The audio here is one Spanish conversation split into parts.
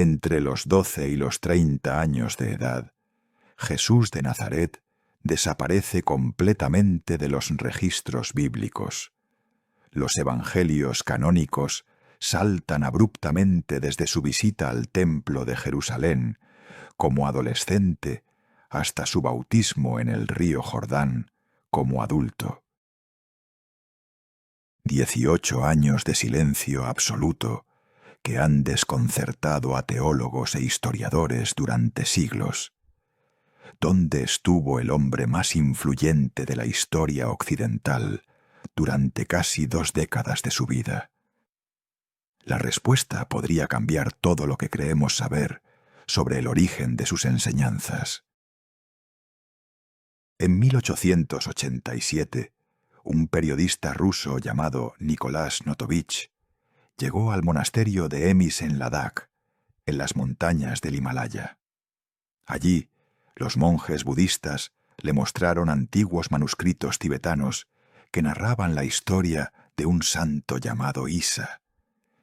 Entre los 12 y los 30 años de edad, Jesús de Nazaret desaparece completamente de los registros bíblicos. Los evangelios canónicos saltan abruptamente desde su visita al templo de Jerusalén como adolescente hasta su bautismo en el río Jordán como adulto. 18 años de silencio absoluto que han desconcertado a teólogos e historiadores durante siglos. ¿Dónde estuvo el hombre más influyente de la historia occidental durante casi 2 décadas de su vida? La respuesta podría cambiar todo lo que creemos saber sobre el origen de sus enseñanzas. En 1887, un periodista ruso llamado Nicolás Notovich llegó al monasterio de Emis en Ladakh, en las montañas del Himalaya. Allí, los monjes budistas le mostraron antiguos manuscritos tibetanos que narraban la historia de un santo llamado Isa,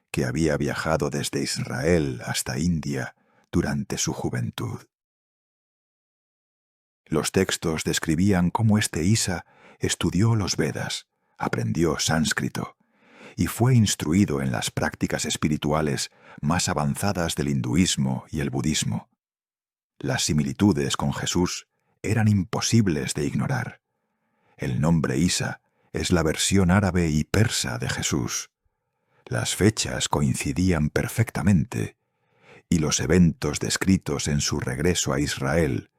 que había viajado desde Israel hasta India durante su juventud. Los textos describían cómo este Isa estudió los Vedas, aprendió sánscrito y fue instruido en las prácticas espirituales más avanzadas del hinduismo y el budismo. Las similitudes con Jesús eran imposibles de ignorar. El nombre Isa es la versión árabe y persa de Jesús. Las fechas coincidían perfectamente, y los eventos descritos en su regreso a Israel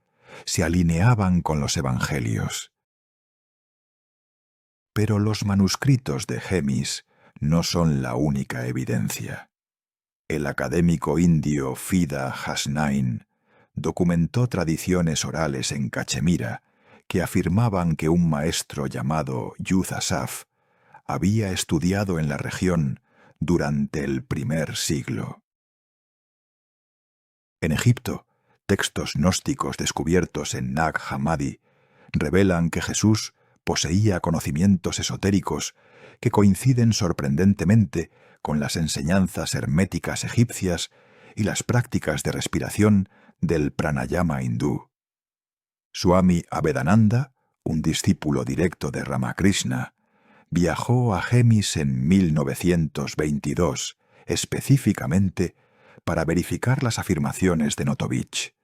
se alineaban con los evangelios. Pero los manuscritos de Gemis no son la única evidencia. El académico indio Fida Hasnain documentó tradiciones orales en Cachemira que afirmaban que un maestro llamado Yud Asaf había estudiado en la región durante el primer siglo. En Egipto, textos gnósticos descubiertos en Nag Hammadi revelan que Jesús poseía conocimientos esotéricos que coinciden sorprendentemente con las enseñanzas herméticas egipcias y las prácticas de respiración del pranayama hindú. Swami Abhedananda, un discípulo directo de Ramakrishna, viajó a Gemis en 1922, específicamente para verificar las afirmaciones de Notovich,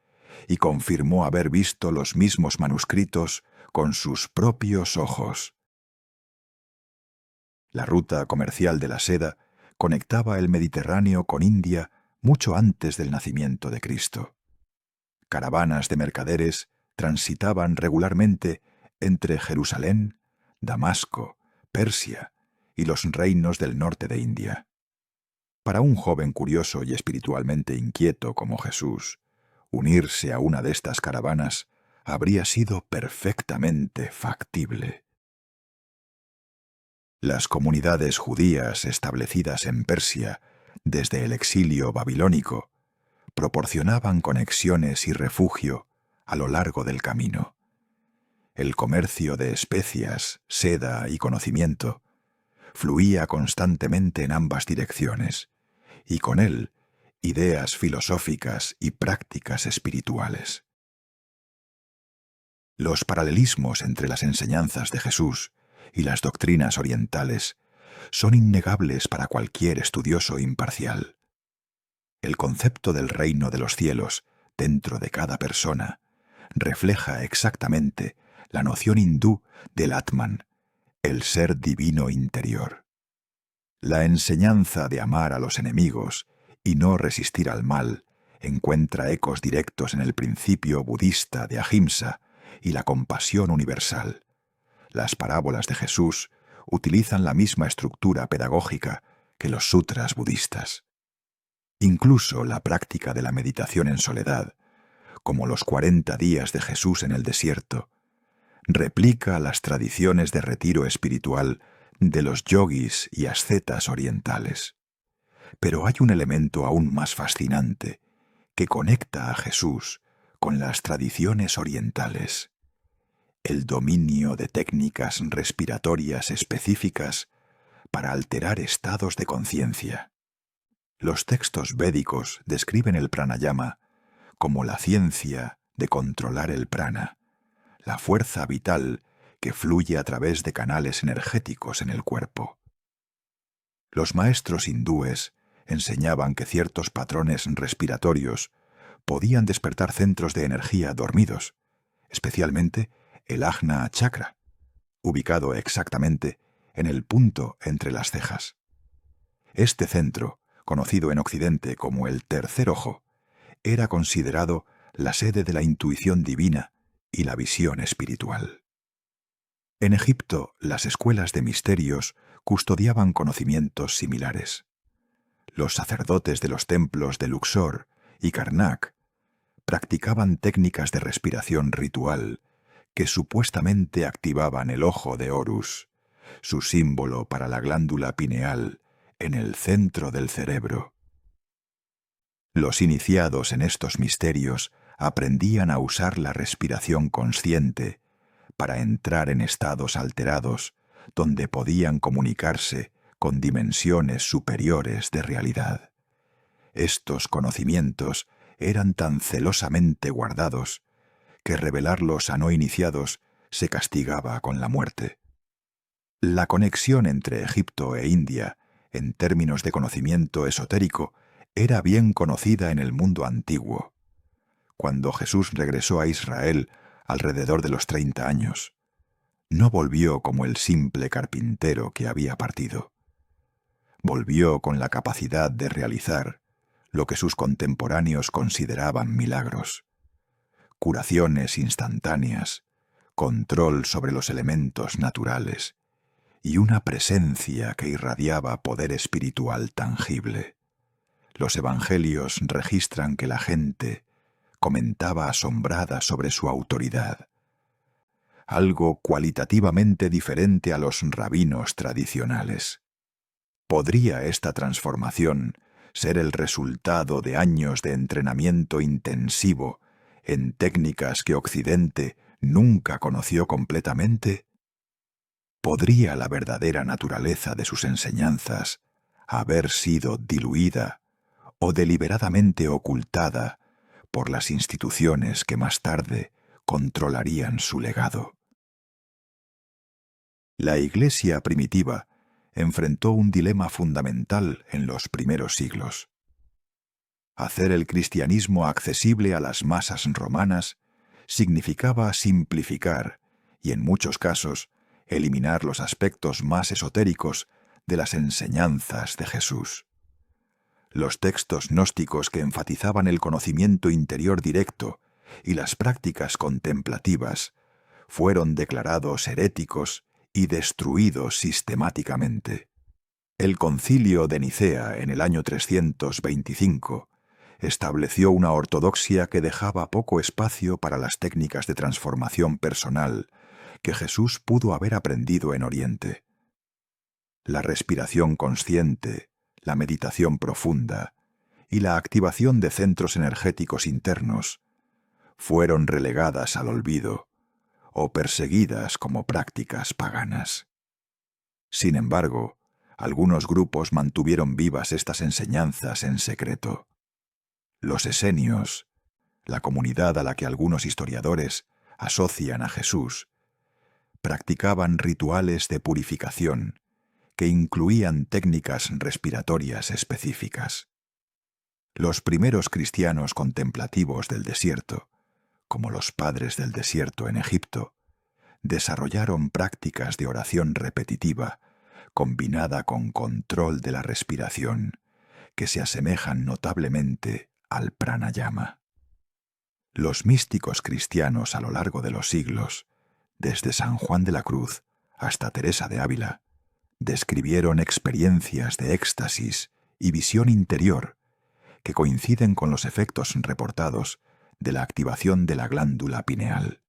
y confirmó haber visto los mismos manuscritos con sus propios ojos. La ruta comercial de la seda conectaba el Mediterráneo con India mucho antes del nacimiento de Cristo. Caravanas de mercaderes transitaban regularmente entre Jerusalén, Damasco, Persia y los reinos del norte de India. Para un joven curioso y espiritualmente inquieto como Jesús, unirse a una de estas caravanas habría sido perfectamente factible. Las comunidades judías establecidas en Persia desde el exilio babilónico proporcionaban conexiones y refugio a lo largo del camino. El comercio de especias, seda y conocimiento fluía constantemente en ambas direcciones, y con él ideas filosóficas y prácticas espirituales. Los paralelismos entre las enseñanzas de Jesús y las doctrinas orientales son innegables para cualquier estudioso imparcial. El concepto del reino de los cielos dentro de cada persona refleja exactamente la noción hindú del Atman, el ser divino interior. La enseñanza de amar a los enemigos y no resistir al mal encuentra ecos directos en el principio budista de Ahimsa y la compasión universal. Las parábolas de Jesús utilizan la misma estructura pedagógica que los sutras budistas. Incluso la práctica de la meditación en soledad, como los 40 días de Jesús en el desierto, replica las tradiciones de retiro espiritual de los yogis y ascetas orientales. Pero hay un elemento aún más fascinante que conecta a Jesús con las tradiciones orientales: el dominio de técnicas respiratorias específicas para alterar estados de conciencia. Los textos védicos describen el pranayama como la ciencia de controlar el prana, la fuerza vital que fluye a través de canales energéticos en el cuerpo. Los maestros hindúes enseñaban que ciertos patrones respiratorios podían despertar centros de energía dormidos, especialmente el Ajna Chakra, ubicado exactamente en el punto entre las cejas. Este centro, conocido en Occidente como el tercer ojo, era considerado la sede de la intuición divina y la visión espiritual. En Egipto, las escuelas de misterios custodiaban conocimientos similares. Los sacerdotes de los templos de Luxor y Karnak practicaban técnicas de respiración ritual que supuestamente activaban el ojo de Horus, su símbolo para la glándula pineal en el centro del cerebro. Los iniciados en estos misterios aprendían a usar la respiración consciente para entrar en estados alterados donde podían comunicarse con dimensiones superiores de realidad. Estos conocimientos eran tan celosamente guardados que revelarlos a no iniciados se castigaba con la muerte. La conexión entre Egipto e India, en términos de conocimiento esotérico, era bien conocida en el mundo antiguo. Cuando Jesús regresó a Israel alrededor de los 30 años, no volvió como el simple carpintero que había partido. Volvió con la capacidad de realizar lo que sus contemporáneos consideraban milagros: curaciones instantáneas, control sobre los elementos naturales y una presencia que irradiaba poder espiritual tangible. Los evangelios registran que la gente comentaba asombrada sobre su autoridad, algo cualitativamente diferente a los rabinos tradicionales. ¿Podría esta transformación ser el resultado de años de entrenamiento intensivo en técnicas que Occidente nunca conoció completamente? ¿Podría la verdadera naturaleza de sus enseñanzas haber sido diluida o deliberadamente ocultada por las instituciones que más tarde controlarían su legado? La Iglesia primitiva enfrentó un dilema fundamental en los primeros siglos: hacer el cristianismo accesible a las masas romanas significaba simplificar y, en muchos casos, eliminar los aspectos más esotéricos de las enseñanzas de Jesús. Los textos gnósticos que enfatizaban el conocimiento interior directo y las prácticas contemplativas fueron declarados heréticos y destruidos sistemáticamente. El Concilio de Nicea en el año 325 estableció una ortodoxia que dejaba poco espacio para las técnicas de transformación personal que Jesús pudo haber aprendido en Oriente. La respiración consciente, la meditación profunda y la activación de centros energéticos internos fueron relegadas al olvido o perseguidas como prácticas paganas. Sin embargo, algunos grupos mantuvieron vivas estas enseñanzas en secreto. Los esenios, la comunidad a la que algunos historiadores asocian a Jesús, practicaban rituales de purificación que incluían técnicas respiratorias específicas. Los primeros cristianos contemplativos del desierto, como los padres del desierto en Egipto, desarrollaron prácticas de oración repetitiva combinada con control de la respiración que se asemejan notablemente al pranayama. Los místicos cristianos a lo largo de los siglos, desde San Juan de la Cruz hasta Teresa de Ávila, describieron experiencias de éxtasis y visión interior que coinciden con los efectos reportados de la activación de la glándula pineal.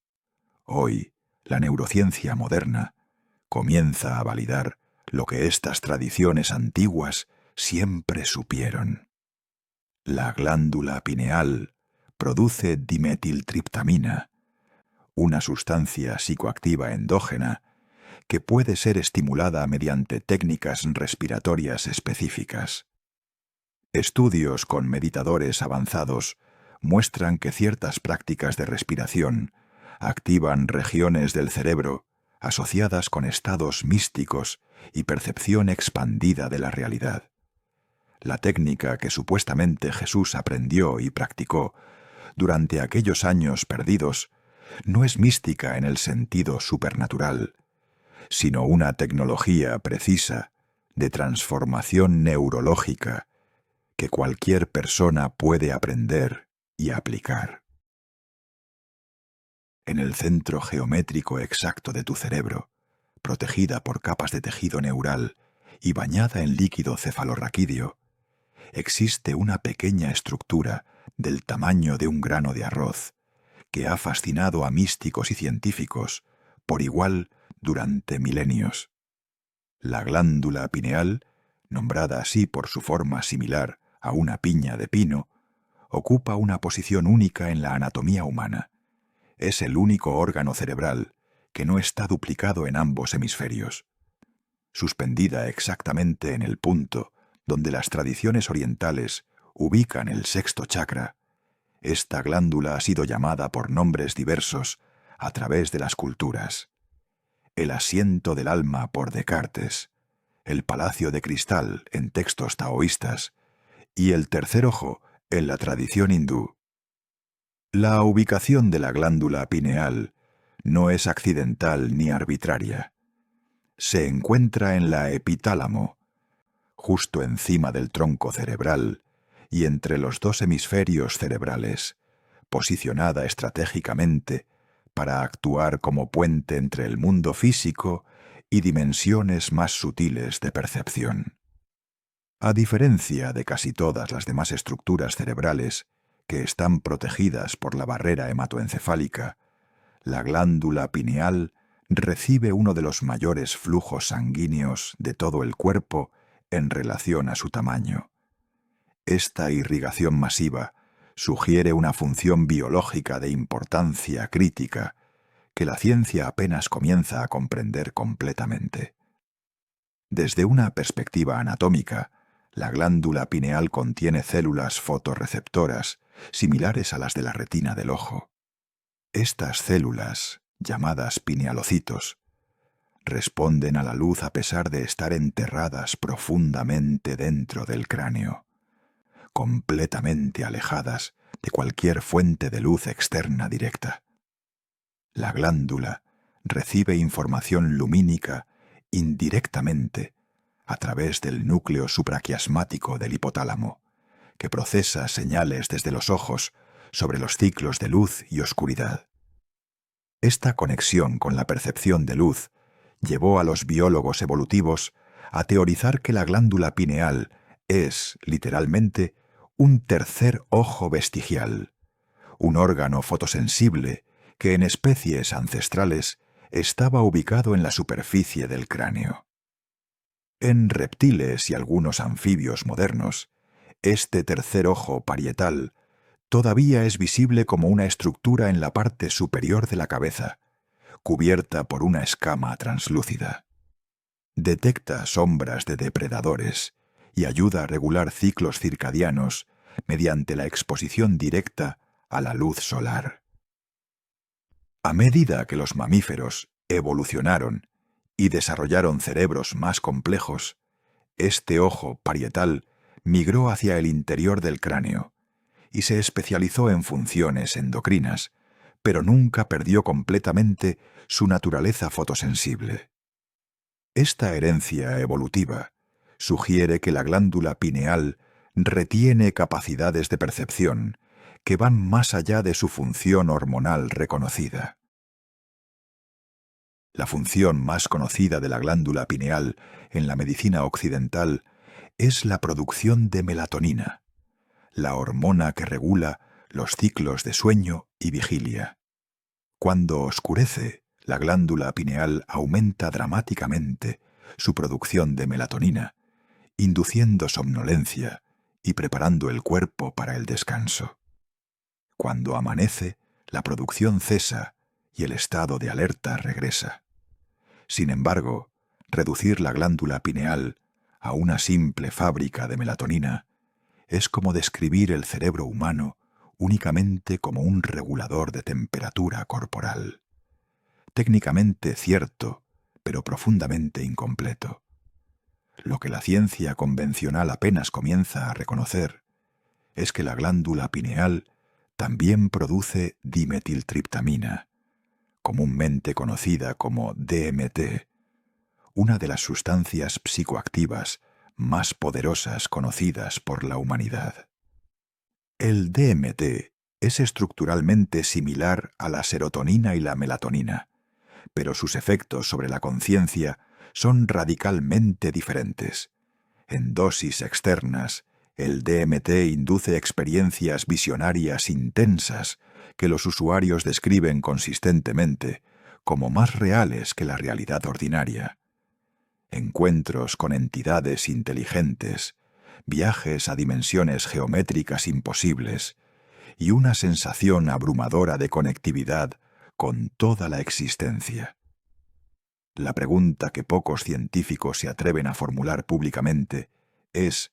Hoy, la neurociencia moderna comienza a validar lo que estas tradiciones antiguas siempre supieron. La glándula pineal produce dimetiltriptamina, una sustancia psicoactiva endógena que puede ser estimulada mediante técnicas respiratorias específicas. Estudios con meditadores avanzados muestran que ciertas prácticas de respiración activan regiones del cerebro asociadas con estados místicos y percepción expandida de la realidad. La técnica que supuestamente Jesús aprendió y practicó durante aquellos años perdidos no es mística en el sentido supernatural, sino una tecnología precisa de transformación neurológica que cualquier persona puede aprender y aplicar. En el centro geométrico exacto de tu cerebro, protegida por capas de tejido neural y bañada en líquido cefalorraquídeo, existe una pequeña estructura del tamaño de un grano de arroz que ha fascinado a místicos y científicos por igual durante milenios. La glándula pineal, nombrada así por su forma similar a una piña de pino, ocupa una posición única en la anatomía humana. Es el único órgano cerebral que no está duplicado en ambos hemisferios. Suspendida exactamente en el punto donde las tradiciones orientales ubican el sexto chakra, esta glándula ha sido llamada por nombres diversos a través de las culturas. El asiento del alma por Descartes, el palacio de cristal en textos taoístas y el tercer ojo en la tradición hindú. La ubicación de la glándula pineal no es accidental ni arbitraria. Se encuentra en la epitálamo, justo encima del tronco cerebral y entre los dos hemisferios cerebrales, posicionada estratégicamente para actuar como puente entre el mundo físico y dimensiones más sutiles de percepción. A diferencia de casi todas las demás estructuras cerebrales que están protegidas por la barrera hematoencefálica, la glándula pineal recibe uno de los mayores flujos sanguíneos de todo el cuerpo en relación a su tamaño. Esta irrigación masiva sugiere una función biológica de importancia crítica que la ciencia apenas comienza a comprender completamente. Desde una perspectiva anatómica, la glándula pineal contiene células fotorreceptoras similares a las de la retina del ojo. Estas células, llamadas pinealocitos, responden a la luz a pesar de estar enterradas profundamente dentro del cráneo, completamente alejadas de cualquier fuente de luz externa directa. La glándula recibe información lumínica indirectamente a través del núcleo supraquiasmático del hipotálamo, que procesa señales desde los ojos sobre los ciclos de luz y oscuridad. Esta conexión con la percepción de luz llevó a los biólogos evolutivos a teorizar que la glándula pineal es, literalmente, un tercer ojo vestigial, un órgano fotosensible que en especies ancestrales estaba ubicado en la superficie del cráneo. En reptiles y algunos anfibios modernos, este tercer ojo parietal todavía es visible como una estructura en la parte superior de la cabeza, cubierta por una escama translúcida. Detecta sombras de depredadores y ayuda a regular ciclos circadianos mediante la exposición directa a la luz solar. A medida que los mamíferos evolucionaron y desarrollaron cerebros más complejos, este ojo parietal migró hacia el interior del cráneo y se especializó en funciones endocrinas, pero nunca perdió completamente su naturaleza fotosensible. Esta herencia evolutiva sugiere que la glándula pineal retiene capacidades de percepción que van más allá de su función hormonal reconocida. La función más conocida de la glándula pineal en la medicina occidental es la producción de melatonina, la hormona que regula los ciclos de sueño y vigilia. Cuando oscurece, la glándula pineal aumenta dramáticamente su producción de melatonina, induciendo somnolencia y preparando el cuerpo para el descanso. Cuando amanece, la producción cesa y el estado de alerta regresa. Sin embargo, reducir la glándula pineal a una simple fábrica de melatonina es como describir el cerebro humano únicamente como un regulador de temperatura corporal. Técnicamente cierto, pero profundamente incompleto. Lo que la ciencia convencional apenas comienza a reconocer es que la glándula pineal también produce dimetiltriptamina, comúnmente conocida como DMT, una de las sustancias psicoactivas más poderosas conocidas por la humanidad. El DMT es estructuralmente similar a la serotonina y la melatonina, pero sus efectos sobre la conciencia son radicalmente diferentes. En dosis externas, el DMT induce experiencias visionarias intensas que los usuarios describen consistentemente como más reales que la realidad ordinaria. Encuentros con entidades inteligentes, viajes a dimensiones geométricas imposibles y una sensación abrumadora de conectividad con toda la existencia. La pregunta que pocos científicos se atreven a formular públicamente es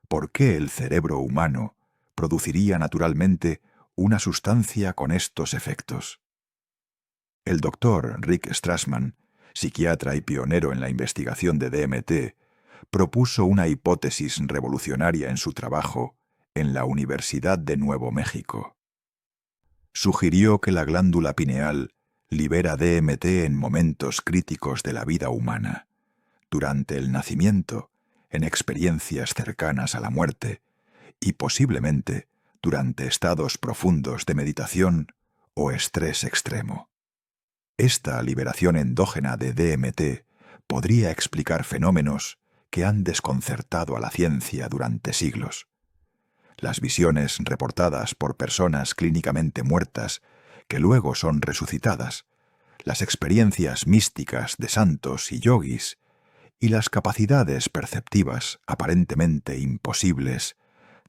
¿por qué el cerebro humano produciría naturalmente una sustancia con estos efectos? El doctor Rick Strassman, psiquiatra y pionero en la investigación de DMT, propuso una hipótesis revolucionaria en su trabajo en la Universidad de Nuevo México. Sugirió que la glándula pineal libera DMT en momentos críticos de la vida humana, durante el nacimiento, en experiencias cercanas a la muerte y posiblemente durante estados profundos de meditación o estrés extremo. Esta liberación endógena de DMT podría explicar fenómenos que han desconcertado a la ciencia durante siglos. Las visiones reportadas por personas clínicamente muertas que luego son resucitadas, las experiencias místicas de santos y yogis y las capacidades perceptivas aparentemente imposibles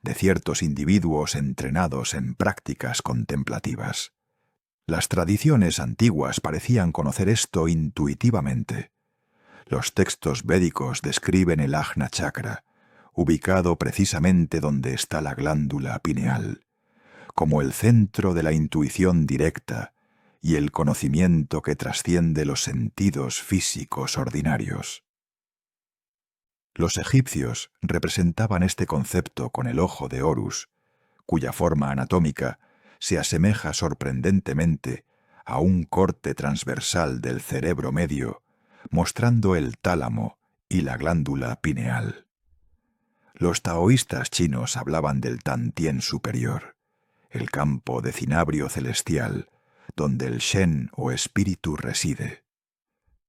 de ciertos individuos entrenados en prácticas contemplativas. Las tradiciones antiguas parecían conocer esto intuitivamente. Los textos védicos describen el Ajna Chakra, ubicado precisamente donde está la glándula pineal, como el centro de la intuición directa y el conocimiento que trasciende los sentidos físicos ordinarios. Los egipcios representaban este concepto con el ojo de Horus, cuya forma anatómica se asemeja sorprendentemente a un corte transversal del cerebro medio, mostrando el tálamo y la glándula pineal. Los taoístas chinos hablaban del Tantien superior, el campo de cinabrio celestial, donde el Shen o espíritu reside.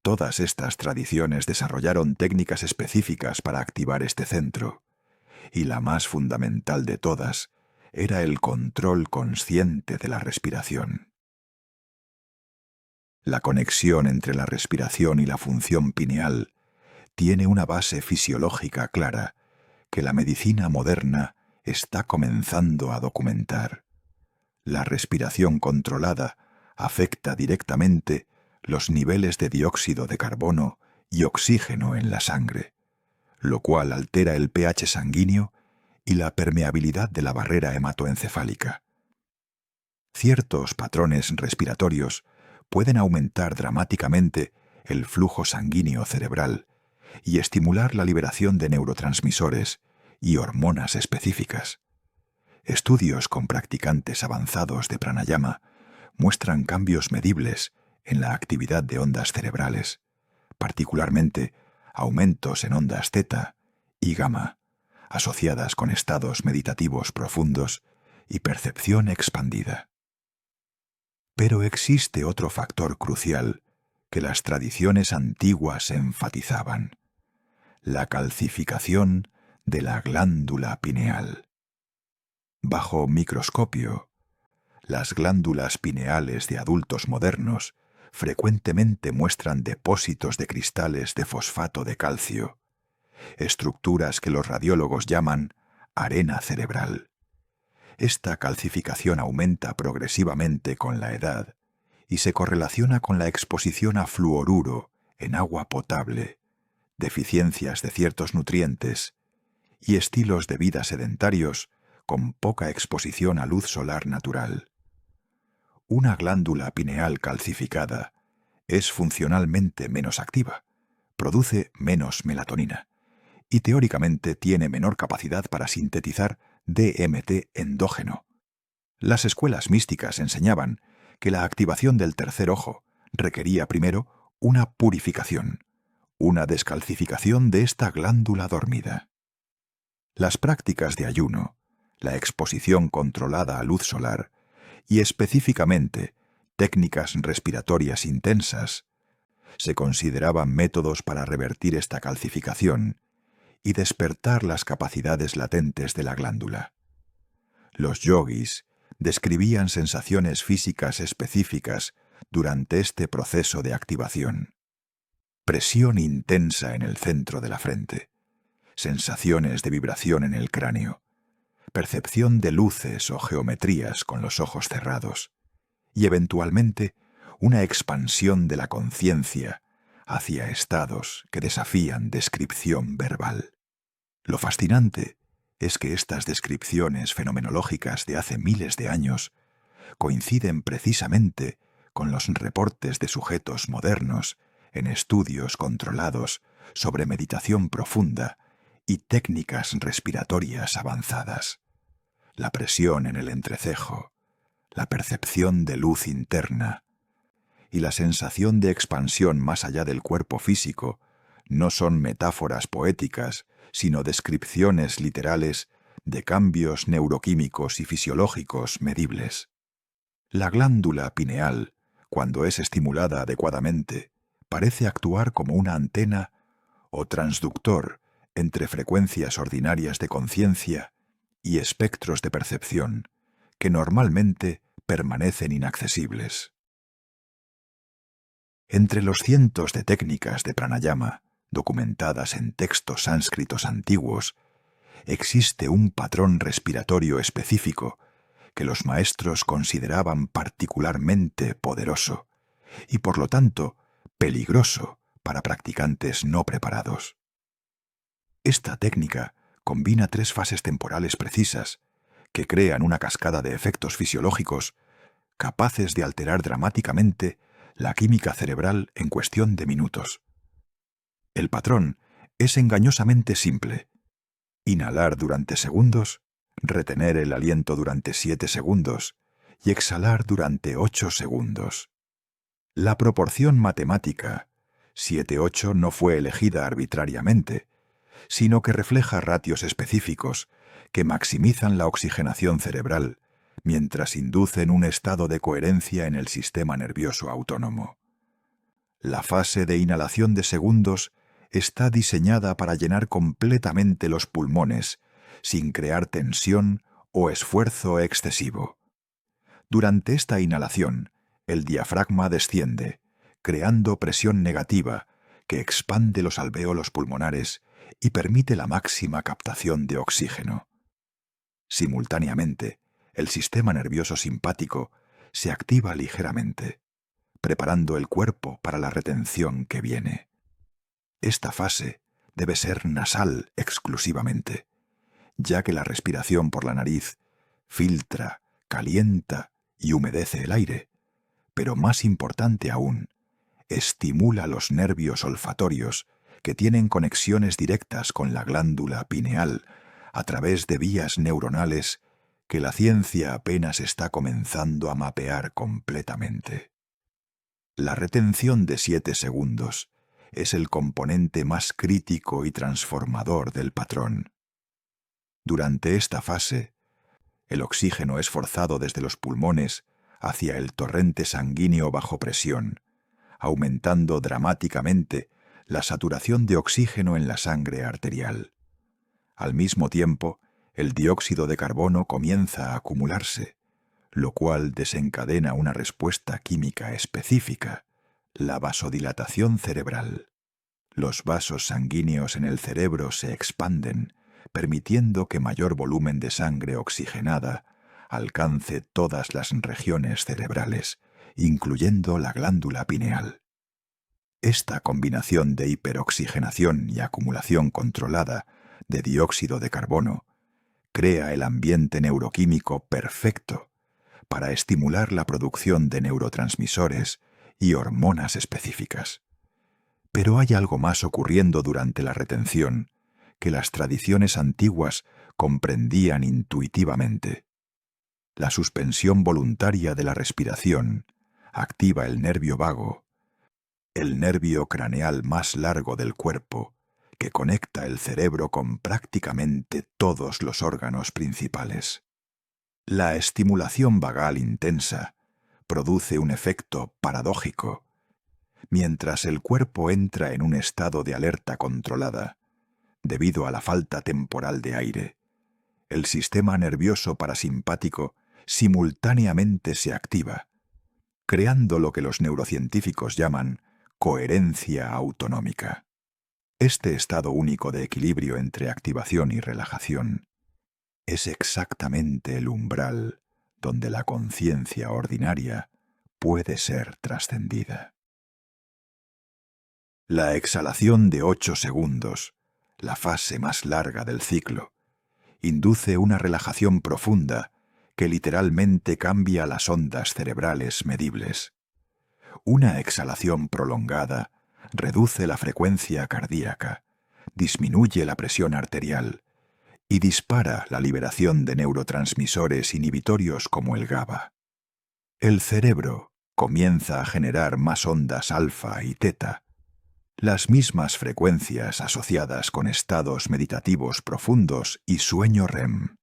Todas estas tradiciones desarrollaron técnicas específicas para activar este centro, y la más fundamental de todas era el control consciente de la respiración. La conexión entre la respiración y la función pineal tiene una base fisiológica clara que la medicina moderna está comenzando a documentar. La respiración controlada afecta directamente los niveles de dióxido de carbono y oxígeno en la sangre, lo cual altera el pH sanguíneo y la permeabilidad de la barrera hematoencefálica. Ciertos patrones respiratorios pueden aumentar dramáticamente el flujo sanguíneo cerebral y estimular la liberación de neurotransmisores y hormonas específicas. Estudios con practicantes avanzados de pranayama muestran cambios medibles en la actividad de ondas cerebrales, particularmente aumentos en ondas θ y gamma, asociadas con estados meditativos profundos y percepción expandida. Pero existe otro factor crucial que las tradiciones antiguas enfatizaban: la calcificación de la glándula pineal. Bajo microscopio, las glándulas pineales de adultos modernos frecuentemente muestran depósitos de cristales de fosfato de calcio, estructuras que los radiólogos llaman arena cerebral. Esta calcificación aumenta progresivamente con la edad y se correlaciona con la exposición a fluoruro en agua potable, deficiencias de ciertos nutrientes y estilos de vida sedentarios con poca exposición a luz solar natural. Una glándula pineal calcificada es funcionalmente menos activa, produce menos melatonina y teóricamente tiene menor capacidad para sintetizar DMT endógeno. Las escuelas místicas enseñaban que la activación del tercer ojo requería primero una purificación, una descalcificación de esta glándula dormida. Las prácticas de ayuno, la exposición controlada a luz solar y específicamente técnicas respiratorias intensas se consideraban métodos para revertir esta calcificación y despertar las capacidades latentes de la glándula. Los yogis describían sensaciones físicas específicas durante este proceso de activación. Presión intensa en el centro de la frente, sensaciones de vibración en el cráneo, percepción de luces o geometrías con los ojos cerrados y eventualmente una expansión de la conciencia hacia estados que desafían descripción verbal. Lo fascinante es que estas descripciones fenomenológicas de hace miles de años coinciden precisamente con los reportes de sujetos modernos en estudios controlados sobre meditación profunda y técnicas respiratorias avanzadas. La presión en el entrecejo, la percepción de luz interna y la sensación de expansión más allá del cuerpo físico no son metáforas poéticas, sino descripciones literales de cambios neuroquímicos y fisiológicos medibles. La glándula pineal, cuando es estimulada adecuadamente, parece actuar como una antena o transductor entre frecuencias ordinarias de conciencia y espectros de percepción que normalmente permanecen inaccesibles. Entre los cientos de técnicas de pranayama documentadas en textos sánscritos antiguos, existe un patrón respiratorio específico que los maestros consideraban particularmente poderoso y por lo tanto peligroso para practicantes no preparados. Esta técnica combina 3 fases temporales precisas que crean una cascada de efectos fisiológicos capaces de alterar dramáticamente la química cerebral en cuestión de minutos. El patrón es engañosamente simple: inhalar durante segundos, retener el aliento durante 7 segundos y exhalar durante 8 segundos. La proporción matemática 7-8 no fue elegida arbitrariamente, sino que refleja ratios específicos que maximizan la oxigenación cerebral mientras inducen un estado de coherencia en el sistema nervioso autónomo. La fase de inhalación de segundos está diseñada para llenar completamente los pulmones sin crear tensión o esfuerzo excesivo. Durante esta inhalación, el diafragma desciende, creando presión negativa que expande los alvéolos pulmonares y permite la máxima captación de oxígeno. Simultáneamente, el sistema nervioso simpático se activa ligeramente, preparando el cuerpo para la retención que viene. Esta fase debe ser nasal exclusivamente, ya que la respiración por la nariz filtra, calienta y humedece el aire, pero más importante aún, estimula los nervios olfatorios que tienen conexiones directas con la glándula pineal a través de vías neuronales que la ciencia apenas está comenzando a mapear completamente. La retención de 7 segundos es el componente más crítico y transformador del patrón. Durante esta fase, el oxígeno es forzado desde los pulmones hacia el torrente sanguíneo bajo presión, aumentando dramáticamente la saturación de oxígeno en la sangre arterial. Al mismo tiempo, el dióxido de carbono comienza a acumularse, lo cual desencadena una respuesta química específica: la vasodilatación cerebral. Los vasos sanguíneos en el cerebro se expanden, permitiendo que mayor volumen de sangre oxigenada alcance todas las regiones cerebrales, incluyendo la glándula pineal. Esta combinación de hiperoxigenación y acumulación controlada de dióxido de carbono, crea el ambiente neuroquímico perfecto para estimular la producción de neurotransmisores y hormonas específicas. Pero hay algo más ocurriendo durante la retención que las tradiciones antiguas comprendían intuitivamente. La suspensión voluntaria de la respiración activa el nervio vago, el nervio craneal más largo del cuerpo, que conecta el cerebro con prácticamente todos los órganos principales. La estimulación vagal intensa produce un efecto paradójico. Mientras el cuerpo entra en un estado de alerta controlada, debido a la falta temporal de aire, el sistema nervioso parasimpático simultáneamente se activa, creando lo que los neurocientíficos llaman coherencia autonómica. Este estado único de equilibrio entre activación y relajación es exactamente el umbral donde la conciencia ordinaria puede ser trascendida. La exhalación de 8 segundos, la fase más larga del ciclo, induce una relajación profunda que literalmente cambia las ondas cerebrales medibles. Una exhalación prolongada reduce la frecuencia cardíaca, disminuye la presión arterial y dispara la liberación de neurotransmisores inhibitorios como el GABA. El cerebro comienza a generar más ondas alfa y teta, las mismas frecuencias asociadas con estados meditativos profundos y sueño REM.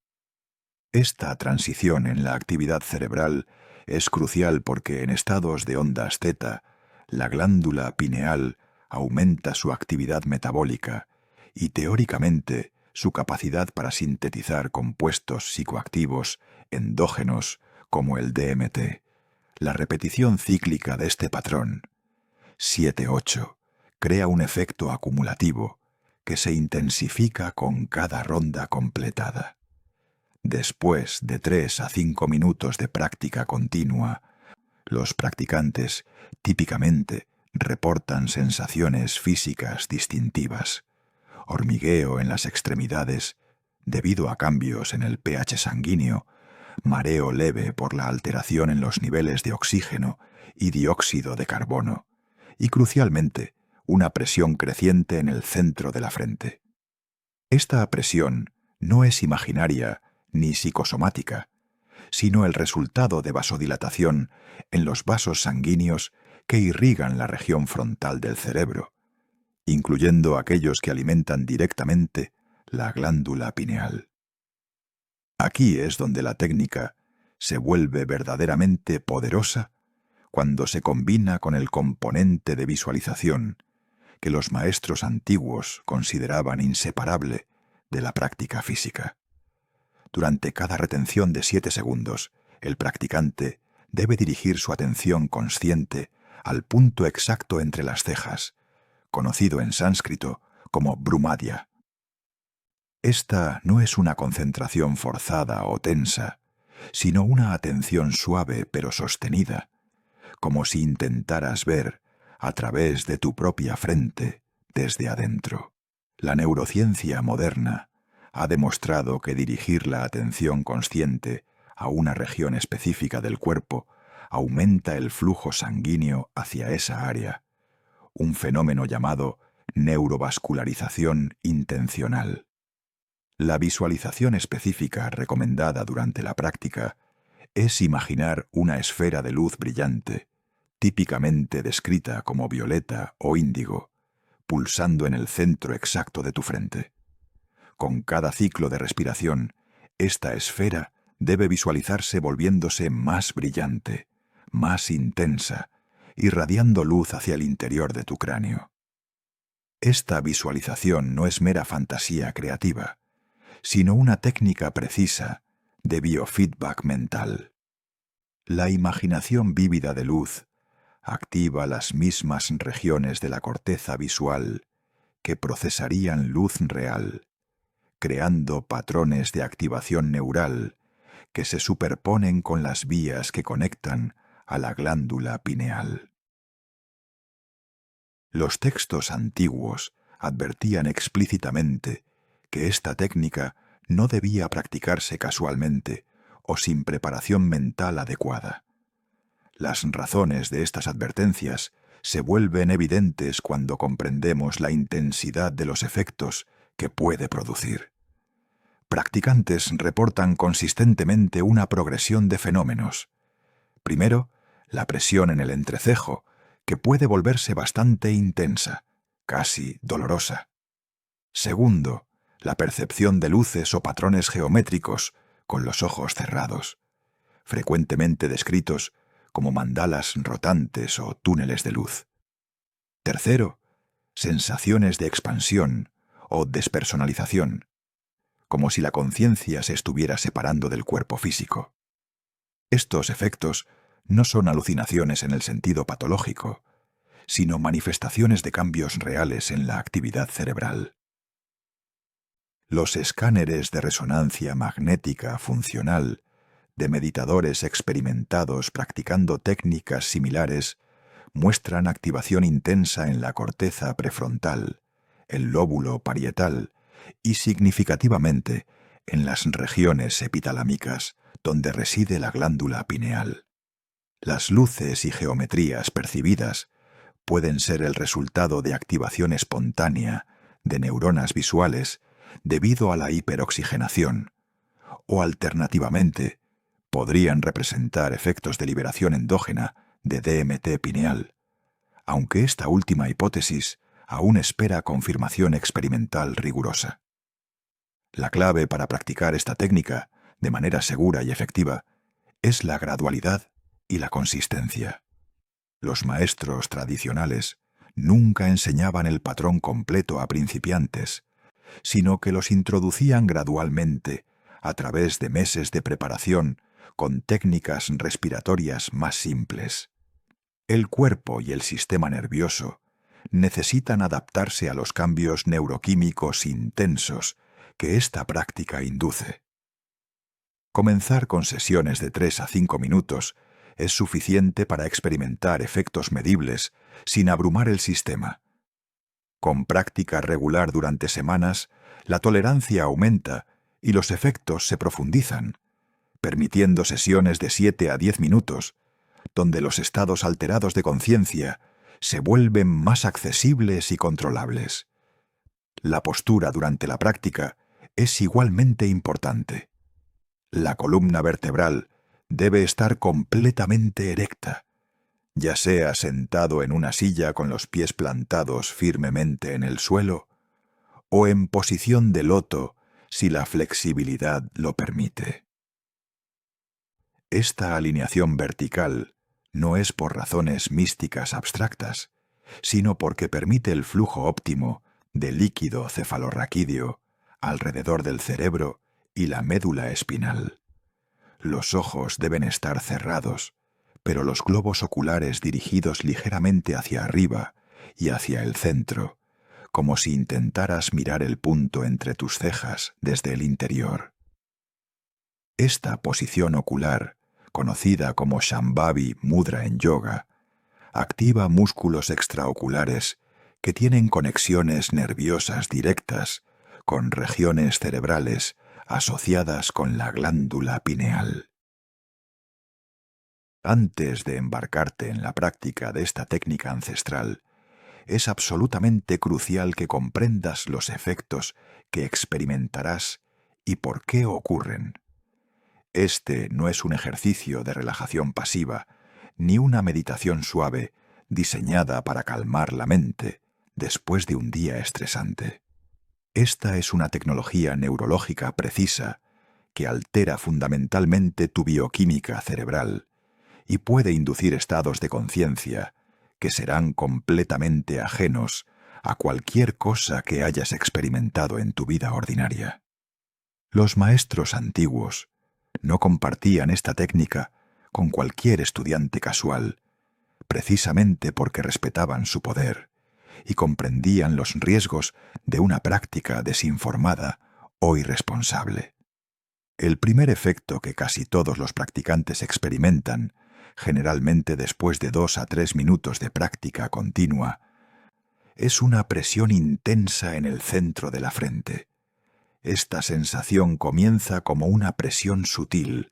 Esta transición en la actividad cerebral es crucial porque en estados de ondas teta, la glándula pineal aumenta su actividad metabólica y teóricamente su capacidad para sintetizar compuestos psicoactivos endógenos como el DMT. La repetición cíclica de este patrón, 7-8, crea un efecto acumulativo que se intensifica con cada ronda completada. Después de 3 a 5 minutos de práctica continua, los practicantes típicamente reportan sensaciones físicas distintivas, hormigueo en las extremidades debido a cambios en el pH sanguíneo, mareo leve por la alteración en los niveles de oxígeno y dióxido de carbono, y crucialmente, una presión creciente en el centro de la frente. Esta presión no es imaginaria ni psicosomática, sino el resultado de vasodilatación en los vasos sanguíneos que irrigan la región frontal del cerebro, incluyendo aquellos que alimentan directamente la glándula pineal. Aquí es donde la técnica se vuelve verdaderamente poderosa cuando se combina con el componente de visualización que los maestros antiguos consideraban inseparable de la práctica física. Durante cada retención de 7 segundos, el practicante debe dirigir su atención consciente al punto exacto entre las cejas, conocido en sánscrito como brumadhya. Esta no es una concentración forzada o tensa, sino una atención suave pero sostenida, como si intentaras ver a través de tu propia frente desde adentro. La neurociencia moderna ha demostrado que dirigir la atención consciente a una región específica del cuerpo aumenta el flujo sanguíneo hacia esa área, un fenómeno llamado neurovascularización intencional. La visualización específica recomendada durante la práctica es imaginar una esfera de luz brillante, típicamente descrita como violeta o índigo, pulsando en el centro exacto de tu frente. Con cada ciclo de respiración, esta esfera debe visualizarse volviéndose más brillante, más intensa, irradiando luz hacia el interior de tu cráneo. Esta visualización no es mera fantasía creativa, sino una técnica precisa de biofeedback mental. La imaginación vívida de luz activa las mismas regiones de la corteza visual que procesarían luz real, creando patrones de activación neural que se superponen con las vías que conectan a la glándula pineal. Los textos antiguos advertían explícitamente que esta técnica no debía practicarse casualmente o sin preparación mental adecuada. Las razones de estas advertencias se vuelven evidentes cuando comprendemos la intensidad de los efectos que puede producir. Practicantes reportan consistentemente una progresión de fenómenos. Primero, la presión en el entrecejo, que puede volverse bastante intensa, casi dolorosa. Segundo, la percepción de luces o patrones geométricos con los ojos cerrados, frecuentemente descritos como mandalas rotantes o túneles de luz. Tercero, sensaciones de expansión o despersonalización, como si la conciencia se estuviera separando del cuerpo físico. Estos efectos no son alucinaciones en el sentido patológico, sino manifestaciones de cambios reales en la actividad cerebral. Los escáneres de resonancia magnética funcional de meditadores experimentados practicando técnicas similares muestran activación intensa en la corteza prefrontal, el lóbulo parietal y significativamente en las regiones epitalámicas donde reside la glándula pineal. Las luces y geometrías percibidas pueden ser el resultado de activación espontánea de neuronas visuales debido a la hiperoxigenación, o alternativamente, podrían representar efectos de liberación endógena de DMT pineal, aunque esta última hipótesis aún espera confirmación experimental rigurosa. La clave para practicar esta técnica de manera segura y efectiva es la gradualidad y la consistencia. Los maestros tradicionales nunca enseñaban el patrón completo a principiantes, sino que los introducían gradualmente a través de meses de preparación con técnicas respiratorias más simples. El cuerpo y el sistema nervioso necesitan adaptarse a los cambios neuroquímicos intensos que esta práctica induce. Comenzar con sesiones de 3 a 5 minutos es suficiente para experimentar efectos medibles sin abrumar el sistema. Con práctica regular durante semanas, la tolerancia aumenta y los efectos se profundizan, permitiendo sesiones de 7 a 10 minutos, donde los estados alterados de conciencia se vuelven más accesibles y controlables. La postura durante la práctica es igualmente importante. La columna vertebral debe estar completamente erecta, ya sea sentado en una silla con los pies plantados firmemente en el suelo o en posición de loto si la flexibilidad lo permite. Esta alineación vertical no es por razones místicas abstractas, sino porque permite el flujo óptimo de líquido cefalorraquídeo alrededor del cerebro y la médula espinal. Los ojos deben estar cerrados, pero los globos oculares dirigidos ligeramente hacia arriba y hacia el centro, como si intentaras mirar el punto entre tus cejas desde el interior. Esta posición ocular, conocida como Shambhavi Mudra en yoga, activa músculos extraoculares que tienen conexiones nerviosas directas con regiones cerebrales asociadas con la glándula pineal. Antes de embarcarte en la práctica de esta técnica ancestral, es absolutamente crucial que comprendas los efectos que experimentarás y por qué ocurren. Este no es un ejercicio de relajación pasiva, ni una meditación suave diseñada para calmar la mente después de un día estresante. Esta es una tecnología neurológica precisa que altera fundamentalmente tu bioquímica cerebral y puede inducir estados de conciencia que serán completamente ajenos a cualquier cosa que hayas experimentado en tu vida ordinaria. Los maestros antiguos no compartían esta técnica con cualquier estudiante casual, precisamente porque respetaban su poder y comprendían los riesgos de una práctica desinformada o irresponsable. El primer efecto que casi todos los practicantes experimentan, generalmente después de 2 a 3 minutos de práctica continua, es una presión intensa en el centro de la frente, Esta sensación comienza como una presión sutil,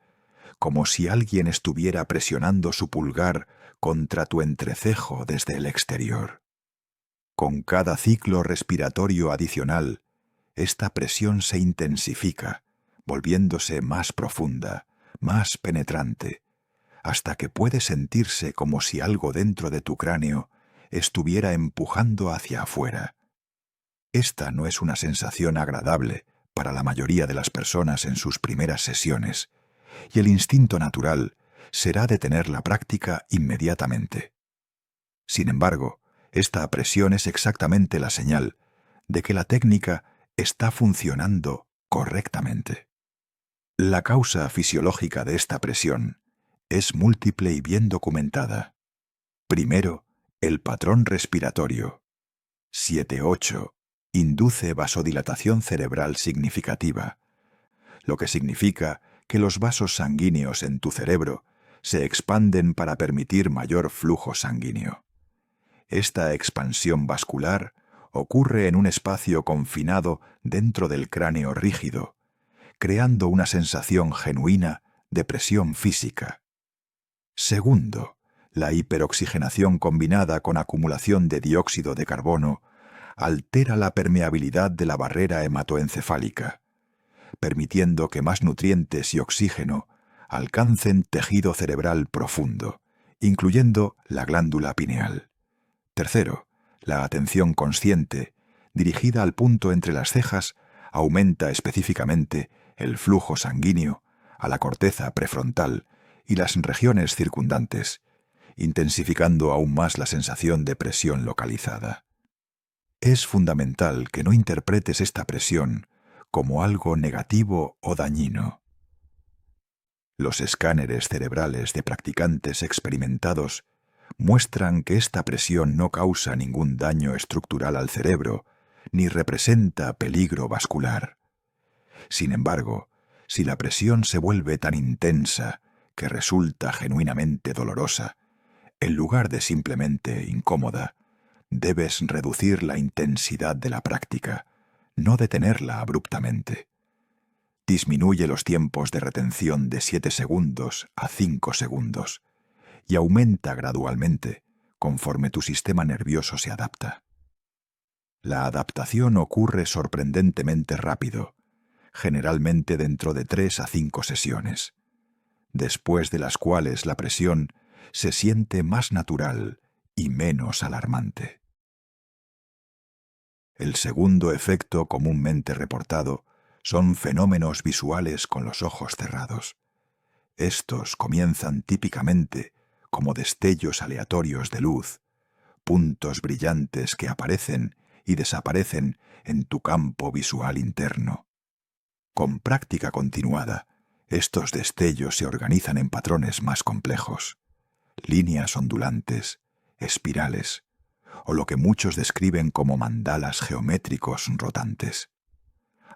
como si alguien estuviera presionando su pulgar contra tu entrecejo desde el exterior. Con cada ciclo respiratorio adicional, esta presión se intensifica, volviéndose más profunda, más penetrante, hasta que puede sentirse como si algo dentro de tu cráneo estuviera empujando hacia afuera. Esta no es una sensación agradable para la mayoría de las personas en sus primeras sesiones, y el instinto natural será detener la práctica inmediatamente. Sin embargo, esta presión es exactamente la señal de que la técnica está funcionando correctamente. La causa fisiológica de esta presión es múltiple y bien documentada. Primero, el patrón respiratorio. 7-8 induce vasodilatación cerebral significativa, lo que significa que los vasos sanguíneos en tu cerebro se expanden para permitir mayor flujo sanguíneo. Esta expansión vascular ocurre en un espacio confinado dentro del cráneo rígido, creando una sensación genuina de presión física. Segundo, la hiperoxigenación combinada con acumulación de dióxido de carbono altera la permeabilidad de la barrera hematoencefálica, permitiendo que más nutrientes y oxígeno alcancen tejido cerebral profundo, incluyendo la glándula pineal. Tercero, la atención consciente, dirigida al punto entre las cejas, aumenta específicamente el flujo sanguíneo a la corteza prefrontal y las regiones circundantes, intensificando aún más la sensación de presión localizada. Es fundamental que no interpretes esta presión como algo negativo o dañino. Los escáneres cerebrales de practicantes experimentados muestran que esta presión no causa ningún daño estructural al cerebro ni representa peligro vascular. Sin embargo, si la presión se vuelve tan intensa que resulta genuinamente dolorosa, en lugar de simplemente incómoda, debes reducir la intensidad de la práctica, no detenerla abruptamente. Disminuye los tiempos de retención de 7 segundos a 5 segundos y aumenta gradualmente conforme tu sistema nervioso se adapta. La adaptación ocurre sorprendentemente rápido, generalmente dentro de 3 a 5 sesiones, después de las cuales la presión se siente más natural y menos alarmante. El segundo efecto comúnmente reportado son fenómenos visuales con los ojos cerrados. Estos comienzan típicamente como destellos aleatorios de luz, puntos brillantes que aparecen y desaparecen en tu campo visual interno. Con práctica continuada, estos destellos se organizan en patrones más complejos, líneas ondulantes, espirales, o lo que muchos describen como mandalas geométricos rotantes.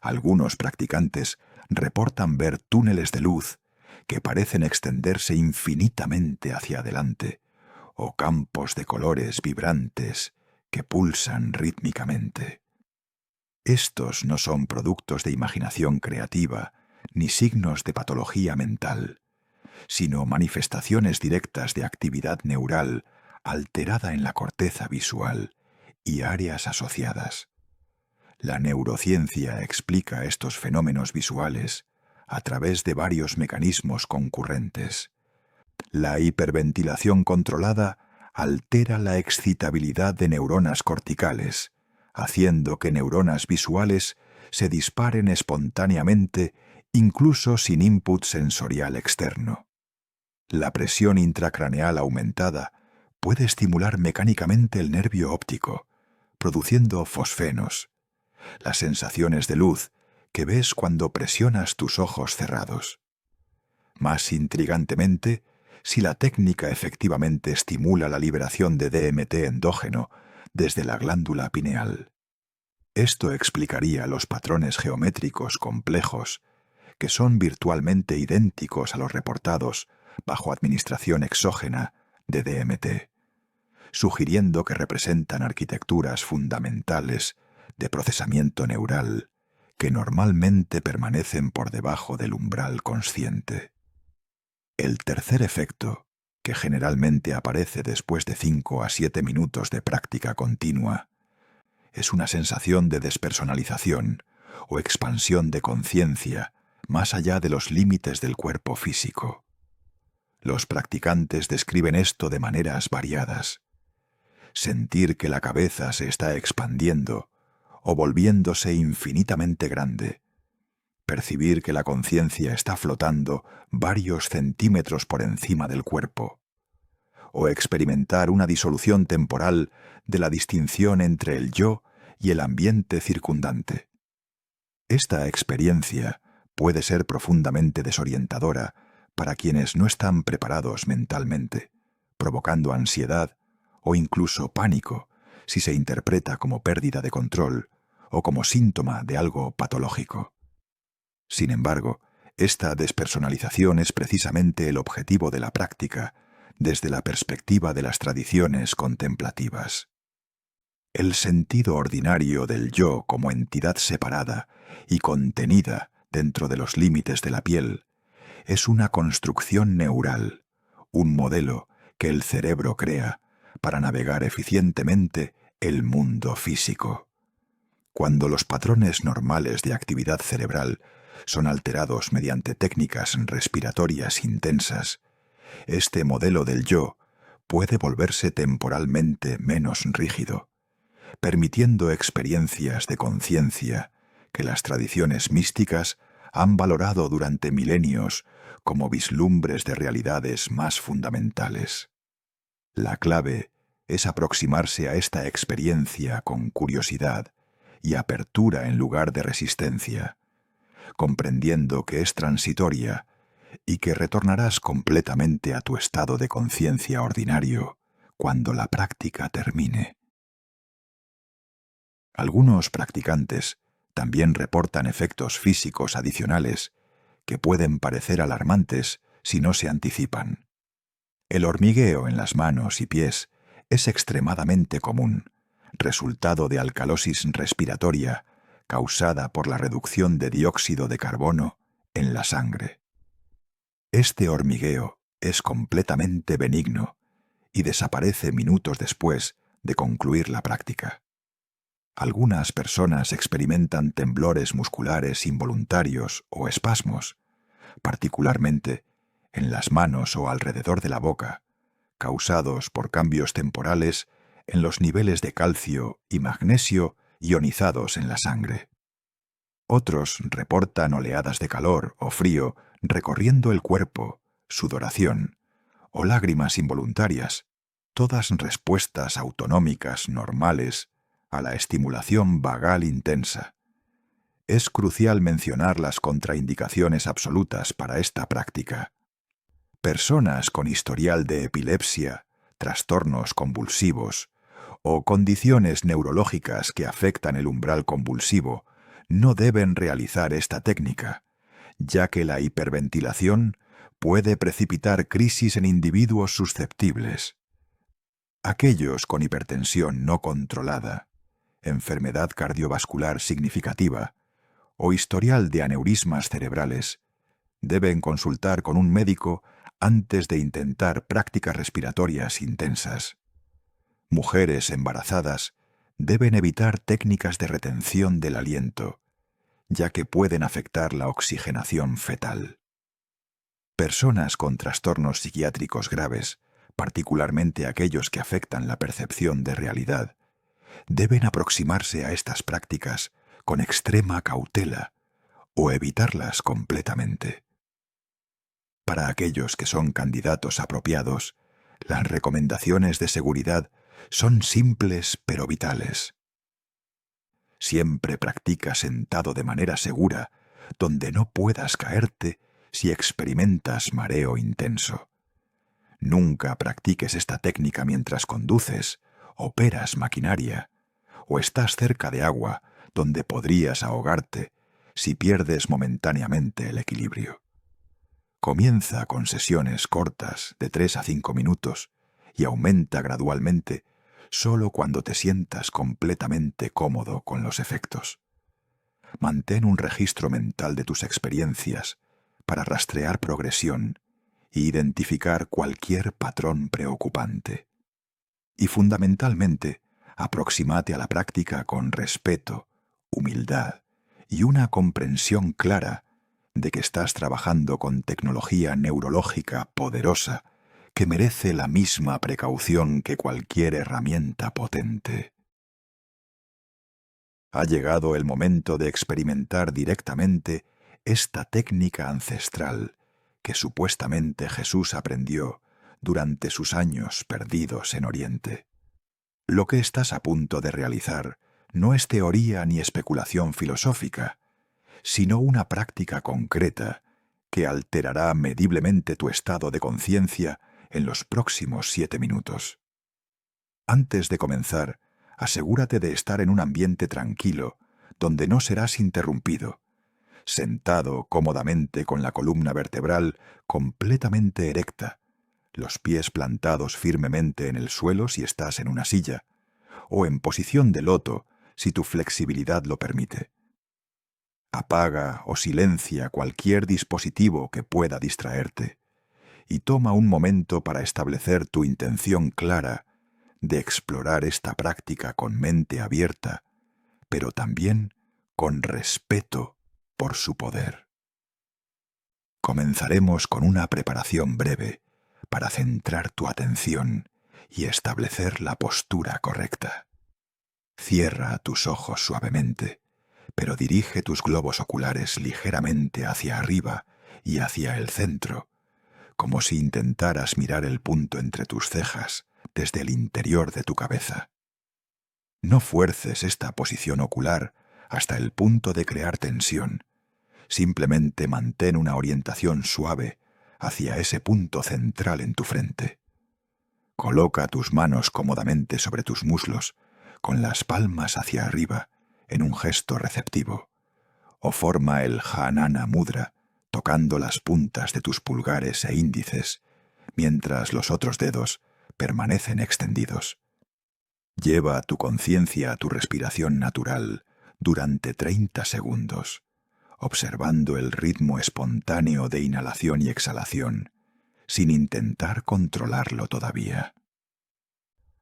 Algunos practicantes reportan ver túneles de luz que parecen extenderse infinitamente hacia adelante, o campos de colores vibrantes que pulsan rítmicamente. Estos no son productos de imaginación creativa ni signos de patología mental, sino manifestaciones directas de actividad neural alterada en la corteza visual y áreas asociadas. La neurociencia explica estos fenómenos visuales a través de varios mecanismos concurrentes. La hiperventilación controlada altera la excitabilidad de neuronas corticales, haciendo que neuronas visuales se disparen espontáneamente incluso sin input sensorial externo. La presión intracraneal aumentada puede estimular mecánicamente el nervio óptico, produciendo fosfenos, las sensaciones de luz que ves cuando presionas tus ojos cerrados. Más intrigantemente, si la técnica efectivamente estimula la liberación de DMT endógeno desde la glándula pineal. Esto explicaría los patrones geométricos complejos, que son virtualmente idénticos a los reportados bajo administración exógena de DMT, sugiriendo que representan arquitecturas fundamentales de procesamiento neural que normalmente permanecen por debajo del umbral consciente. El tercer efecto, que generalmente aparece después de 5 a 7 minutos de práctica continua, es una sensación de despersonalización o expansión de conciencia más allá de los límites del cuerpo físico. Los practicantes describen esto de maneras variadas. Sentir que la cabeza se está expandiendo o volviéndose infinitamente grande. Percibir que la conciencia está flotando varios centímetros por encima del cuerpo. O experimentar una disolución temporal de la distinción entre el yo y el ambiente circundante. Esta experiencia puede ser profundamente desorientadora para quienes no están preparados mentalmente, provocando ansiedad o incluso pánico si se interpreta como pérdida de control o como síntoma de algo patológico. Sin embargo, esta despersonalización es precisamente el objetivo de la práctica desde la perspectiva de las tradiciones contemplativas. El sentido ordinario del yo como entidad separada y contenida dentro de los límites de la piel es una construcción neural, un modelo que el cerebro crea para navegar eficientemente el mundo físico. Cuando los patrones normales de actividad cerebral son alterados mediante técnicas respiratorias intensas, este modelo del yo puede volverse temporalmente menos rígido, permitiendo experiencias de conciencia que las tradiciones místicas han valorado durante milenios como vislumbres de realidades más fundamentales. La clave es aproximarse a esta experiencia con curiosidad y apertura en lugar de resistencia, comprendiendo que es transitoria y que retornarás completamente a tu estado de conciencia ordinario cuando la práctica termine. Algunos practicantes también reportan efectos físicos adicionales que pueden parecer alarmantes si no se anticipan. El hormigueo en las manos y pies es extremadamente común, resultado de alcalosis respiratoria causada por la reducción de dióxido de carbono en la sangre. Este hormigueo es completamente benigno y desaparece minutos después de concluir la práctica. Algunas personas experimentan temblores musculares involuntarios o espasmos, particularmente en las manos o alrededor de la boca, causados por cambios temporales en los niveles de calcio y magnesio ionizados en la sangre. Otros reportan oleadas de calor o frío recorriendo el cuerpo, sudoración o lágrimas involuntarias, todas respuestas autonómicas normales a la estimulación vagal intensa. Es crucial mencionar las contraindicaciones absolutas para esta práctica. Personas con historial de epilepsia, trastornos convulsivos o condiciones neurológicas que afectan el umbral convulsivo no deben realizar esta técnica, ya que la hiperventilación puede precipitar crisis en individuos susceptibles. Aquellos con hipertensión no controlada, enfermedad cardiovascular significativa o historial de aneurismas cerebrales deben consultar con un médico antes de intentar prácticas respiratorias intensas. Mujeres embarazadas deben evitar técnicas de retención del aliento, ya que pueden afectar la oxigenación fetal. Personas con trastornos psiquiátricos graves, particularmente aquellos que afectan la percepción de realidad, deben aproximarse a estas prácticas con extrema cautela o evitarlas completamente. Para aquellos que son candidatos apropiados, las recomendaciones de seguridad son simples pero vitales. Siempre practica sentado de manera segura, donde no puedas caerte si experimentas mareo intenso. Nunca practiques esta técnica mientras conduces, operas maquinaria, o estás cerca de agua donde podrías ahogarte si pierdes momentáneamente el equilibrio. Comienza con sesiones cortas de 3 a 5 minutos y aumenta gradualmente solo cuando te sientas completamente cómodo con los efectos. Mantén un registro mental de tus experiencias para rastrear progresión e identificar cualquier patrón preocupante. Y fundamentalmente, aproxímate a la práctica con respeto, humildad y una comprensión clara de que estás trabajando con tecnología neurológica poderosa que merece la misma precaución que cualquier herramienta potente. Ha llegado el momento de experimentar directamente esta técnica ancestral que supuestamente Jesús aprendió durante sus años perdidos en Oriente. Lo que estás a punto de realizar no es teoría ni especulación filosófica, sino una práctica concreta que alterará mediblemente tu estado de conciencia en los próximos 7 minutos. Antes de comenzar, asegúrate de estar en un ambiente tranquilo, donde no serás interrumpido, sentado cómodamente con la columna vertebral completamente erecta, los pies plantados firmemente en el suelo si estás en una silla, o en posición de loto si tu flexibilidad lo permite. Apaga o silencia cualquier dispositivo que pueda distraerte y toma un momento para establecer tu intención clara de explorar esta práctica con mente abierta, pero también con respeto por su poder. Comenzaremos con una preparación breve para centrar tu atención y establecer la postura correcta. Cierra tus ojos suavemente, pero dirige tus globos oculares ligeramente hacia arriba y hacia el centro, como si intentaras mirar el punto entre tus cejas desde el interior de tu cabeza. No fuerces esta posición ocular hasta el punto de crear tensión. Simplemente mantén una orientación suave hacia ese punto central en tu frente. Coloca tus manos cómodamente sobre tus muslos, con las palmas hacia arriba, en un gesto receptivo, o forma el Jnana Mudra, tocando las puntas de tus pulgares e índices, mientras los otros dedos permanecen extendidos. Lleva tu conciencia a tu respiración natural durante 30 segundos, observando el ritmo espontáneo de inhalación y exhalación, sin intentar controlarlo todavía.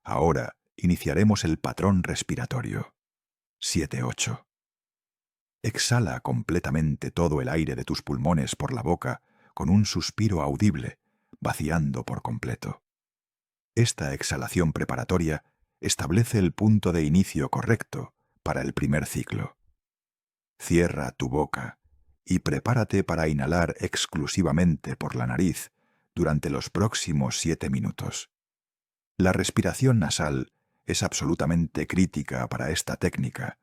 Ahora iniciaremos el patrón respiratorio. 7-8. Exhala completamente todo el aire de tus pulmones por la boca con un suspiro audible, vaciando por completo. Esta exhalación preparatoria establece el punto de inicio correcto para el primer ciclo. Cierra tu boca y prepárate para inhalar exclusivamente por la nariz durante los próximos 7 minutos. La respiración nasal es absolutamente crítica para esta técnica,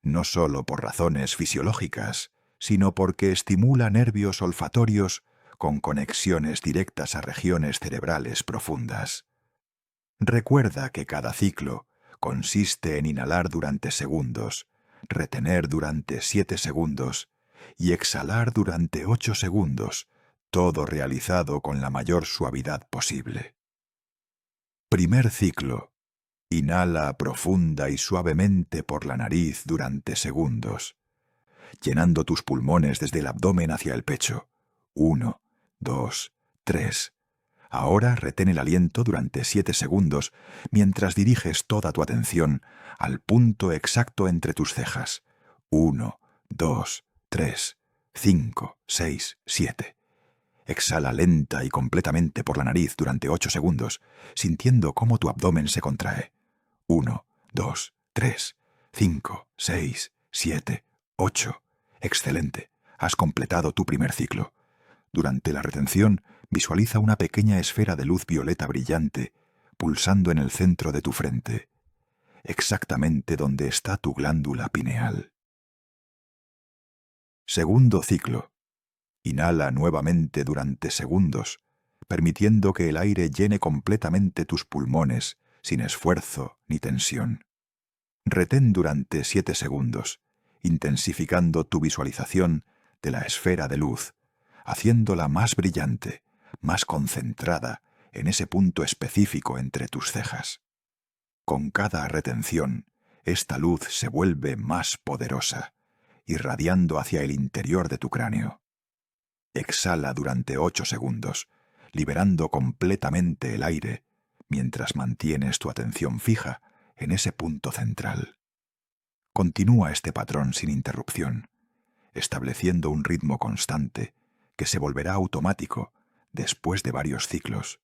no solo por razones fisiológicas, sino porque estimula nervios olfatorios con conexiones directas a regiones cerebrales profundas. Recuerda que cada ciclo consiste en inhalar durante segundos, retener durante 7 segundos y exhalar durante 8 segundos, todo realizado con la mayor suavidad posible. Primer ciclo. Inhala profunda y suavemente por la nariz durante segundos, llenando tus pulmones desde el abdomen hacia el pecho. 1, 2, 3. Ahora retén el aliento durante 7 segundos mientras diriges toda tu atención al punto exacto entre tus cejas. 1, 2, 3, 5, 6, 7. Exhala lenta y completamente por la nariz durante 8 segundos, sintiendo cómo tu abdomen se contrae. 1, 2, 3, 5, 6, 7, 8. Excelente. Has completado tu primer ciclo. Durante la retención, visualiza una pequeña esfera de luz violeta brillante pulsando en el centro de tu frente, exactamente donde está tu glándula pineal. Segundo ciclo. Inhala nuevamente durante segundos, permitiendo que el aire llene completamente tus pulmones, sin esfuerzo ni tensión. Retén durante 7 segundos, intensificando tu visualización de la esfera de luz, haciéndola más brillante, más concentrada en ese punto específico entre tus cejas. Con cada retención, esta luz se vuelve más poderosa irradiando hacia el interior de tu cráneo. Exhala durante 8 segundos, liberando completamente el aire, mientras mantienes tu atención fija en ese punto central. Continúa este patrón sin interrupción, estableciendo un ritmo constante que se volverá automático después de varios ciclos,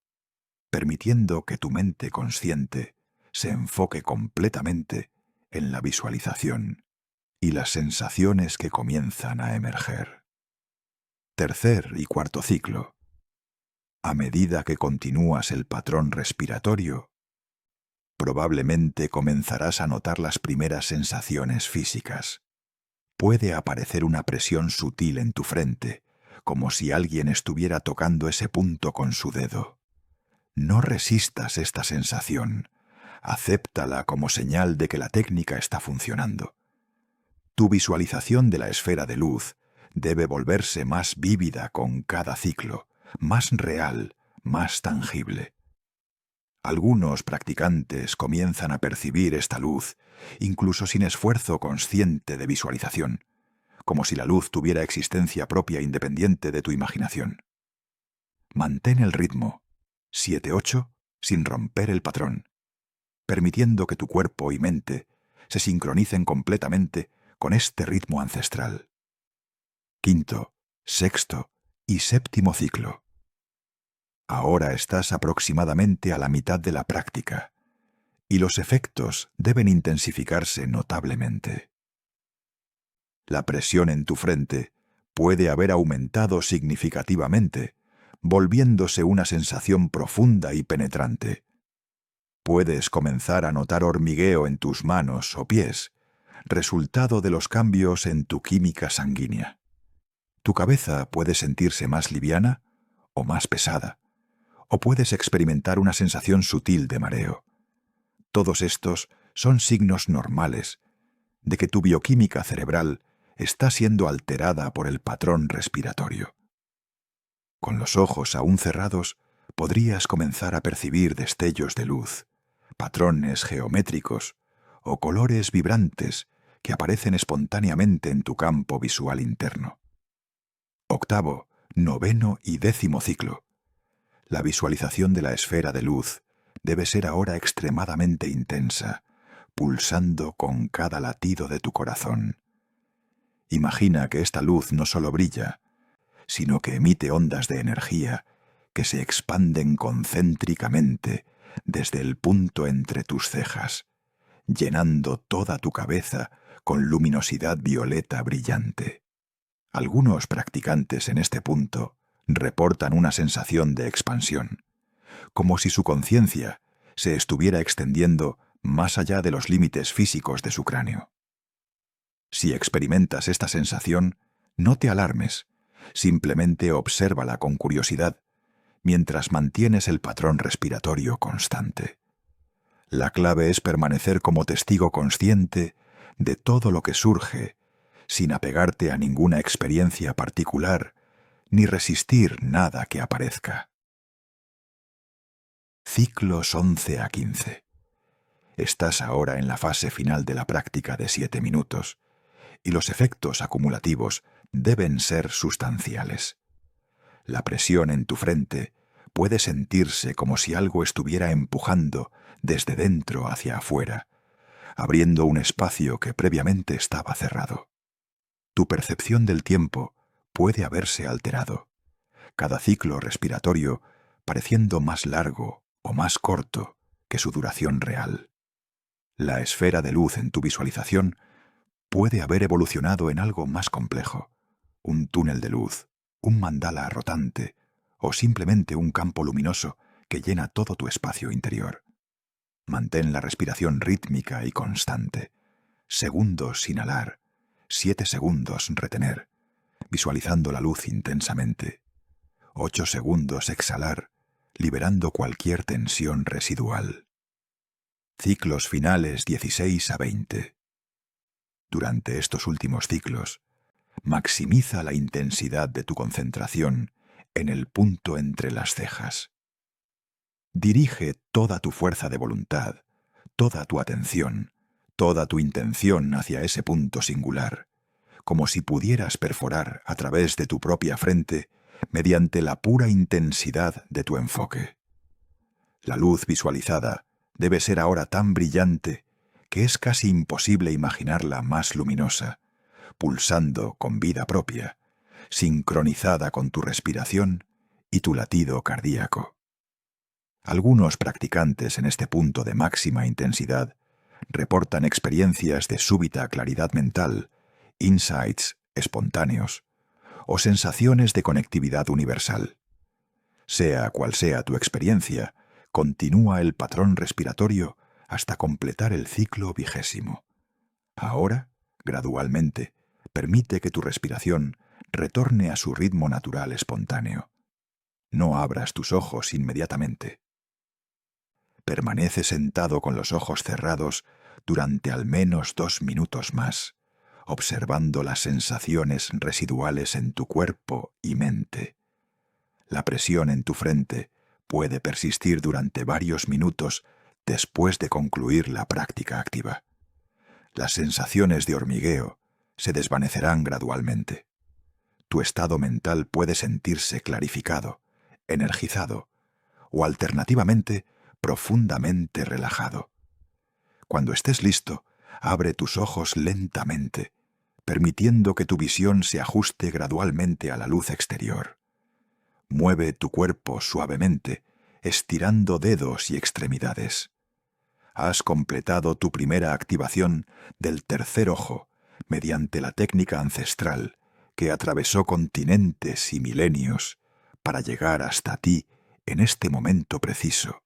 permitiendo que tu mente consciente se enfoque completamente en la visualización y las sensaciones que comienzan a emerger. Tercer y cuarto ciclo. A medida que continúas el patrón respiratorio, probablemente comenzarás a notar las primeras sensaciones físicas. Puede aparecer una presión sutil en tu frente, como si alguien estuviera tocando ese punto con su dedo. No resistas esta sensación. Acéptala como señal de que la técnica está funcionando. Tu visualización de la esfera de luz debe volverse más vívida con cada ciclo, más real, más tangible. Algunos practicantes comienzan a percibir esta luz, incluso sin esfuerzo consciente de visualización, como si la luz tuviera existencia propia independiente de tu imaginación. Mantén el ritmo, 7-8, sin romper el patrón, permitiendo que tu cuerpo y mente se sincronicen completamente con este ritmo ancestral. Quinto, sexto y séptimo ciclo. Ahora estás aproximadamente a la mitad de la práctica, y los efectos deben intensificarse notablemente. La presión en tu frente puede haber aumentado significativamente, volviéndose una sensación profunda y penetrante. Puedes comenzar a notar hormigueo en tus manos o pies, resultado de los cambios en tu química sanguínea. Tu cabeza puede sentirse más liviana o más pesada, o puedes experimentar una sensación sutil de mareo. Todos estos son signos normales de que tu bioquímica cerebral está siendo alterada por el patrón respiratorio. Con los ojos aún cerrados, podrías comenzar a percibir destellos de luz, patrones geométricos o colores vibrantes que aparecen espontáneamente en tu campo visual interno. Octavo, noveno y décimo ciclo. La visualización de la esfera de luz debe ser ahora extremadamente intensa, pulsando con cada latido de tu corazón. Imagina que esta luz no solo brilla, sino que emite ondas de energía que se expanden concéntricamente desde el punto entre tus cejas, llenando toda tu cabeza con luminosidad violeta brillante. Algunos practicantes en este punto reportan una sensación de expansión, como si su conciencia se estuviera extendiendo más allá de los límites físicos de su cráneo. Si experimentas esta sensación, no te alarmes, simplemente obsérvala con curiosidad, mientras mantienes el patrón respiratorio constante. La clave es permanecer como testigo consciente de todo lo que surge, sin apegarte a ninguna experiencia particular, ni resistir nada que aparezca. Ciclos 11 a 15. Estás ahora en la fase final de la práctica de 7 minutos, y los efectos acumulativos deben ser sustanciales. La presión en tu frente puede sentirse como si algo estuviera empujando desde dentro hacia afuera, abriendo un espacio que previamente estaba cerrado. Tu percepción del tiempo puede haberse alterado, cada ciclo respiratorio pareciendo más largo o más corto que su duración real. La esfera de luz en tu visualización puede haber evolucionado en algo más complejo, un túnel de luz, un mandala rotante o simplemente un campo luminoso que llena todo tu espacio interior. Mantén la respiración rítmica y constante, segundos inhalar, 7 segundos retener, visualizando la luz intensamente, 8 segundos exhalar, liberando cualquier tensión residual. Ciclos finales 16 a 20. Durante estos últimos ciclos, maximiza la intensidad de tu concentración en el punto entre las cejas. Dirige toda tu fuerza de voluntad, toda tu atención, toda tu intención hacia ese punto singular, como si pudieras perforar a través de tu propia frente mediante la pura intensidad de tu enfoque. La luz visualizada debe ser ahora tan brillante que es casi imposible imaginarla más luminosa, pulsando con vida propia, sincronizada con tu respiración y tu latido cardíaco. Algunos practicantes en este punto de máxima intensidad reportan experiencias de súbita claridad mental, insights espontáneos o sensaciones de conectividad universal. Sea cual sea tu experiencia, continúa el patrón respiratorio hasta completar el ciclo 20. Ahora, gradualmente, permite que tu respiración retorne a su ritmo natural espontáneo. No abras tus ojos inmediatamente. Permanece sentado con los ojos cerrados durante al menos 2 minutos más, observando las sensaciones residuales en tu cuerpo y mente. La presión en tu frente puede persistir durante varios minutos después de concluir la práctica activa. Las sensaciones de hormigueo se desvanecerán gradualmente. Tu estado mental puede sentirse clarificado, energizado o alternativamente profundamente relajado. Cuando estés listo, abre tus ojos lentamente, permitiendo que tu visión se ajuste gradualmente a la luz exterior. Mueve tu cuerpo suavemente, estirando dedos y extremidades. Has completado tu primera activación del tercer ojo mediante la técnica ancestral que atravesó continentes y milenios para llegar hasta ti en este momento preciso.